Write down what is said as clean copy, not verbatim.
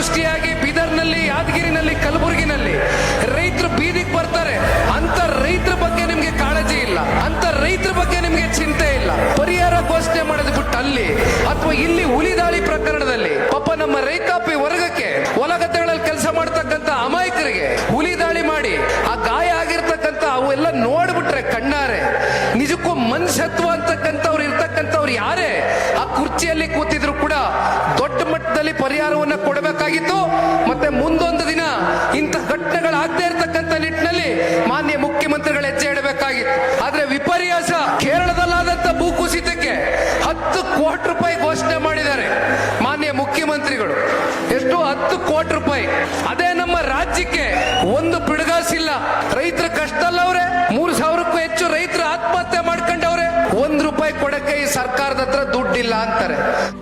ಅತಿವೃಷ್ಟಿಯಾಗಿ ಬೀದರ್ನಲ್ಲಿ, ಯಾದಗಿರಿನಲ್ಲಿ, ಕಲಬುರಗಿನಲ್ಲಿ ರೈತರು ಬೀದಿಗೆ ಬರ್ತಾರೆ. ಅಂತ ರೈತರ ಬಗ್ಗೆ ನಿಮ್ಗೆ ಕಾಳಜಿ ಇಲ್ಲ, ಅಂತ ರೈತರ ಬಗ್ಗೆ ನಿಮ್ಗೆ ಚಿಂತೆ ಇಲ್ಲ. ಪರಿಹಾರ ಘೋಷಣೆ ಮಾಡೋದು ಬಿಟ್ಟು ಅಲ್ಲಿ ಅಥವಾ ಇಲ್ಲಿ ಹುಲಿ ದಾಳಿ ಪ್ರಕರಣದಲ್ಲಿ ಪಾಪ ನಮ್ಮ ರೈತಾಪಿ ವರ್ಗಕ್ಕೆ ಹೊಲಗದ್ದೆಗಳಲ್ಲಿ ಕೆಲಸ ಮಾಡ್ತಕ್ಕಂಥ ಅಮಾಯಕರಿಗೆ ಹುಲಿ ದಾಳಿ ಮಾಡಿ ಆ ಗಾಯ ಆಗಿರ್ತಕ್ಕಂಥ ಅವೆಲ್ಲ ನೋಡ್ಬಿಟ್ರೆ ಕಣ್ಣಾರೆ ನಿಜಕ್ಕೂ ಮನುಷ್ಯತ್ವ ಅಂತಕ್ಕಂಥವ್ರು ಇರ್ತಕ್ಕಂಥವ್ರು ಯಾರೇ ಆ ಕುರ್ಚಿಯಲ್ಲಿ ಕೂತಿದ್ರು ಕೂಡ ದೊಡ್ಡ ಮಟ್ಟದಲ್ಲಿ ಪರಿಹಾರವನ್ನ ಕೊಡಬೇಕಾಗಿತ್ತು. ಮತ್ತೆ ಮುಂದೊಂದು ದಿನ ಇಂಥ ಘಟನೆಗಳಾಗದೇ ಇರತಕ್ಕಂಥ ನಿಟ್ಟಿನಲ್ಲಿ ಮಾನ್ಯ ಮುಖ್ಯಮಂತ್ರಿಗಳು ಹೆಜ್ಜೆ ಇಡಬೇಕಾಗಿತ್ತು. ಆದ್ರೆ ವಿಪರ್ಯಾಸ, ಕೇರಳದಲ್ಲಾದಂತ ಭೂಕುಸಿತಕ್ಕೆ 10 ಕೋಟಿ ರೂಪಾಯಿ ಘೋಷಣೆ ಮಾಡಿದ್ದಾರೆ ಮಾನ್ಯ ಮುಖ್ಯಮಂತ್ರಿಗಳು. ಎಷ್ಟು? 10 ಕೋಟಿ ರೂಪಾಯಿ. ಅದೇ ನಮ್ಮ ರಾಜ್ಯಕ್ಕೆ ಒಂದು ಪಿಡುಗಾಸಿಲ್ಲ. ರೈತರ ಕಷ್ಟ ಅಲ್ಲವ್ರೆ, 3,000ಕ್ಕೂ ಹೆಚ್ಚು ರೈತರು ಆತ್ಮಹತ್ಯೆ ಮಾಡ್ಕೊಂಡವ್ರೆ. 1 ರೂಪಾಯಿ ಕೊಡಕ್ಕೆ ಈ ಸರ್ಕಾರದ ಹತ್ರ ದುಡ್ಡಿಲ್ಲ ಅಂತಾರೆ.